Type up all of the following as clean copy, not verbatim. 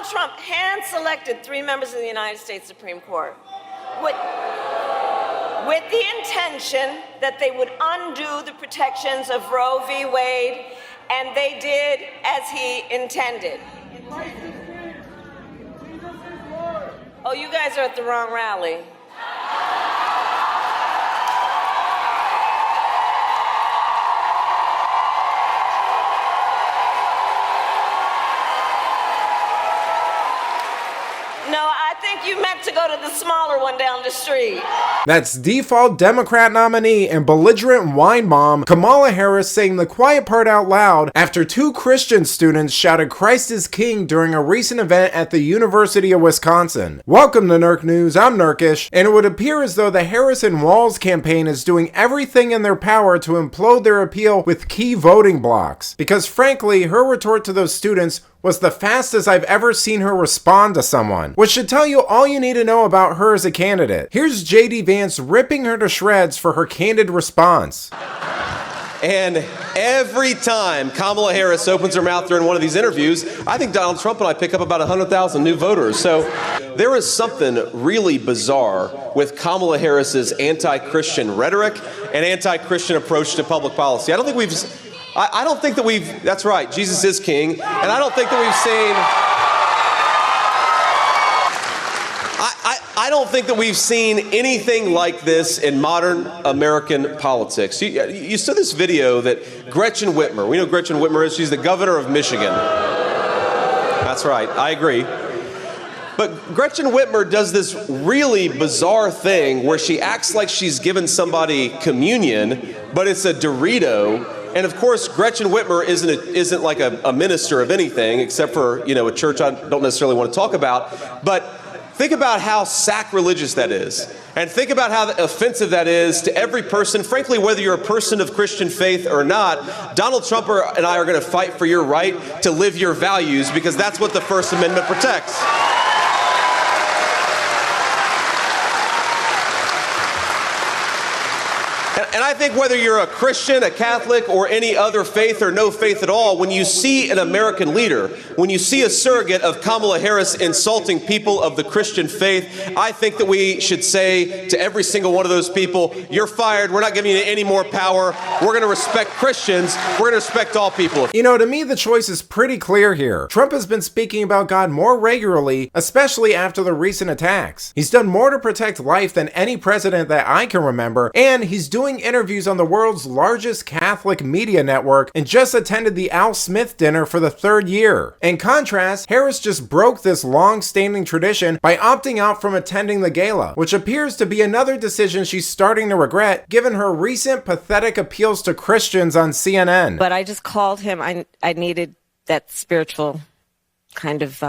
Donald Trump hand-selected 3 members of the United States Supreme Court with the intention that they would undo the protections of Roe v. Wade, and they did as he intended. Oh, you guys are at the wrong rally. No, I think you meant to go to the smaller one down the street. That's default Democrat nominee and belligerent wine mom Kamala Harris saying the quiet part out loud after 2 Christian students shouted Christ is King during a recent event at the University of Wisconsin. Welcome to Nerk News, I'm Nerkish, and it would appear as though the Harris and Walz campaign is doing everything in their power to implode their appeal with key voting blocks. Because frankly, her retort to those students was the fastest I've ever seen her respond to someone, which should tell you all you need to know about her as a candidate. Here's JD Vance ripping her to shreds for her candid response. And every time Kamala Harris opens her mouth during one of these interviews, I think Donald Trump and I pick up about 100,000 new voters. So there is something really bizarre with Kamala Harris's anti-Christian rhetoric and anti-Christian approach to public policy. I don't think that we've, that's right, Jesus is king, and I don't think that we've seen, I don't think that we've seen anything like this in modern American politics. You saw this video that Gretchen Whitmer, we know Gretchen Whitmer is, she's the governor of Michigan. That's right, I agree. But Gretchen Whitmer does this really bizarre thing where she acts like she's given somebody communion, but it's a Dorito. And of course, Gretchen Whitmer isn't like a minister of anything except for, you know, a church I don't necessarily want to talk about. But think about how sacrilegious that is. And think about how offensive that is to every person. Frankly, whether you're a person of Christian faith or not, Donald Trump and I are going to fight for your right to live your values because that's what the First Amendment protects. And I think whether you're a Christian, a Catholic, or any other faith or no faith at all, when you see an American leader, when you see a surrogate of Kamala Harris insulting people of the Christian faith, I think that we should say to every single one of those people, you're fired, we're not giving you any more power, we're going to respect Christians, we're going to respect all people. You know, to me the choice is pretty clear here. Trump has been speaking about God more regularly, especially after the recent attacks. He's done more to protect life than any president that I can remember, and he's doing interviews on the world's largest Catholic media network and just attended the Al Smith dinner for the 3rd year. In contrast, Harris just broke this long-standing tradition by opting out from attending the gala, which appears to be another decision she's starting to regret given her recent pathetic appeals to Christians on CNN. But I just called him. I needed that spiritual kind of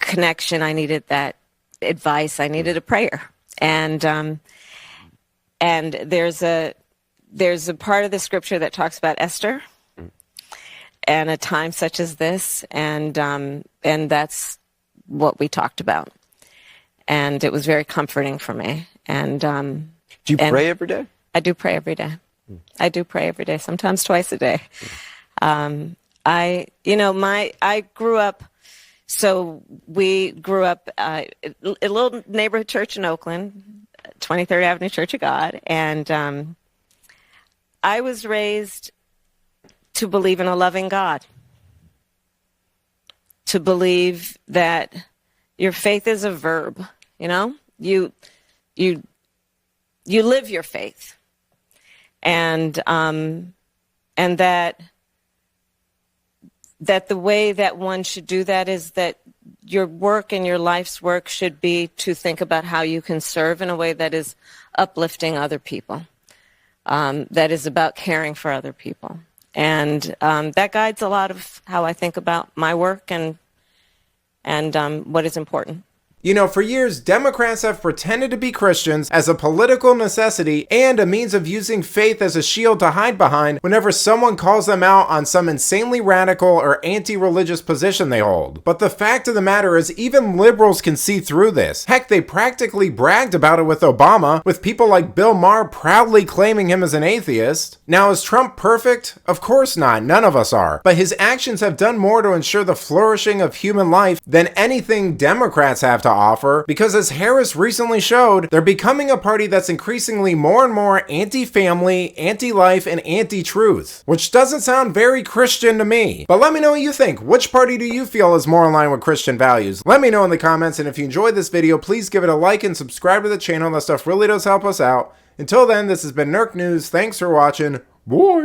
connection. I needed that advice. I needed a prayer. And there's a part of the scripture that talks about Esther and a time such as this, and that's what we talked about, and it was very comforting for me. And do you pray every day? I do pray every day. I do pray every day, sometimes twice a day. I grew up. So we grew up a little neighborhood church in Oakland, 23rd Avenue Church of God, and I was raised to believe in a loving God, to believe that your faith is a verb. You know, you live your faith, and that the way that one should do that is that your work and your life's work should be to think about how you can serve in a way that is uplifting other people, that is about caring for other people. And that guides a lot of how I think about my work and what is important. You know, for years, Democrats have pretended to be Christians as a political necessity and a means of using faith as a shield to hide behind whenever someone calls them out on some insanely radical or anti-religious position they hold. But the fact of the matter is, even liberals can see through this. Heck, they practically bragged about it with Obama, with people like Bill Maher proudly claiming him as an atheist. Now, is Trump perfect? Of course not, none of us are. But his actions have done more to ensure the flourishing of human life than anything Democrats have to offer, because as Harris recently showed, they're becoming a party that's increasingly more and more anti-family, anti-life, and anti-truth, which doesn't sound very Christian to me. But let me know what you think. Which party do you feel is more in line with Christian values? Let me know in the comments, and if you enjoyed this video, please give it a like and subscribe to the channel. That stuff really does help us out. Until then, this has been Nerk News. Thanks for watching. Bye!